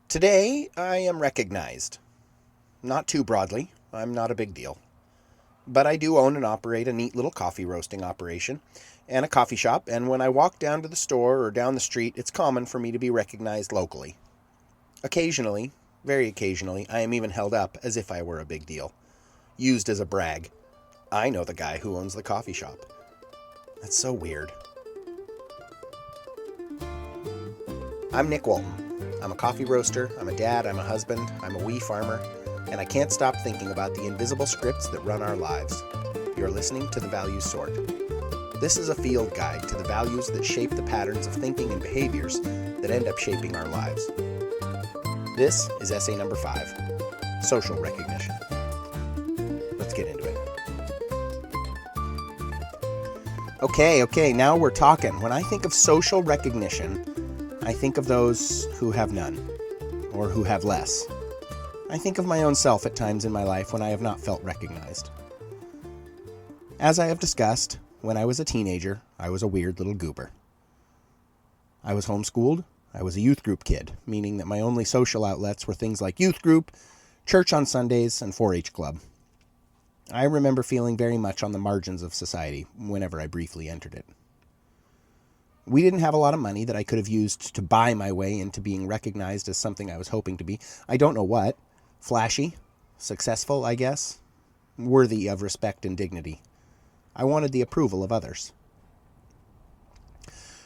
Today, I am recognized. Not too broadly. I'm not a big deal. But I do own and operate a neat little coffee roasting operation and a coffee shop, and when I walk down to the store or down the street, it's common for me to be recognized locally. Occasionally, very occasionally, I am even held up as if I were a big deal, used as a brag. I know the guy who owns the coffee shop. That's so weird. I'm Nick Walton. I'm a coffee roaster, I'm a dad, I'm a husband, I'm a wee farmer, and I can't stop thinking about the invisible scripts that run our lives. You're listening to The Values Sort. This is a field guide to the values that shape the patterns of thinking and behaviors that end up shaping our lives. This is essay number 5, social recognition. Let's get into it. Okay, now we're talking. When I think of social recognition, I think of those who have none, or who have less. I think of my own self at times in my life when I have not felt recognized. As I have discussed, when I was a teenager, I was a weird little goober. I was homeschooled. I was a youth group kid, meaning that my only social outlets were things like youth group, church on Sundays, and 4-H club. I remember feeling very much on the margins of society whenever I briefly entered it. We didn't have a lot of money that I could have used to buy my way into being recognized as something I was hoping to be. I don't know what. Flashy, successful, I guess, worthy of respect and dignity. I wanted the approval of others.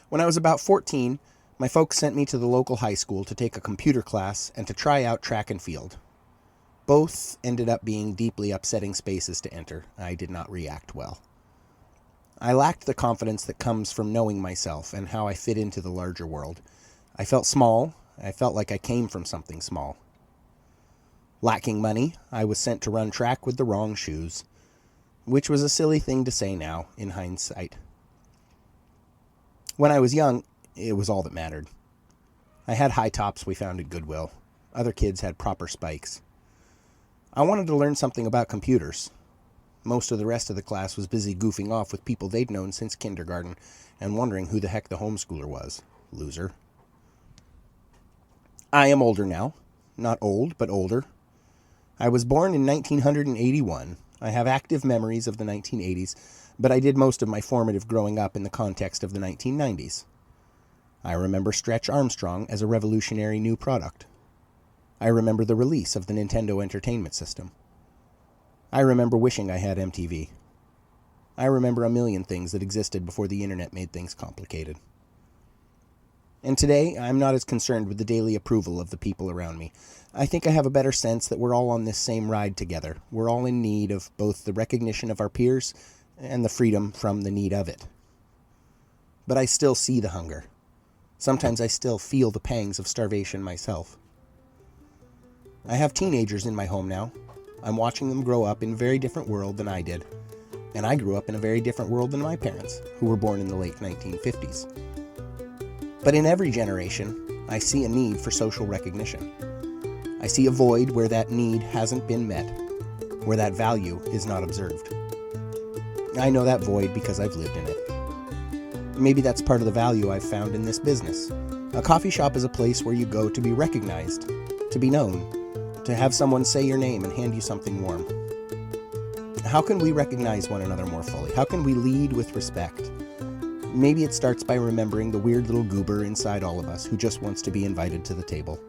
When I was about 14, my folks sent me to the local high school to take a computer class and to try out track and field. Both ended up being deeply upsetting spaces to enter. I did not react well. I lacked the confidence that comes from knowing myself and how I fit into the larger world. I felt small. I felt like I came from something small. Lacking money, I was sent to run track with the wrong shoes, which was a silly thing to say now, in hindsight. When I was young, it was all that mattered. I had high tops we found at Goodwill. Other kids had proper spikes. I wanted to learn something about computers. Most of the rest of the class was busy goofing off with people they'd known since kindergarten and wondering who the heck the homeschooler was. Loser. I am older now. Not old, but older. I was born in 1981. I have active memories of the 1980s, but I did most of my formative growing up in the context of the 1990s. I remember Stretch Armstrong as a revolutionary new product. I remember the release of the Nintendo Entertainment System. I remember wishing I had MTV. I remember a million things that existed before the internet made things complicated. And today, I'm not as concerned with the daily approval of the people around me. I think I have a better sense that we're all on this same ride together. We're all in need of both the recognition of our peers and the freedom from the need of it. But I still see the hunger. Sometimes I still feel the pangs of starvation myself. I have teenagers in my home now. I'm watching them grow up in a very different world than I did. And I grew up in a very different world than my parents, who were born in the late 1950s. But in every generation, I see a need for social recognition. I see a void where that need hasn't been met, where that value is not observed. I know that void because I've lived in it. Maybe that's part of the value I've found in this business. A coffee shop is a place where you go to be recognized, to be known, to have someone say your name and hand you something warm. How can we recognize one another more fully? How can we lead with respect? Maybe it starts by remembering the weird little goober inside all of us who just wants to be invited to the table.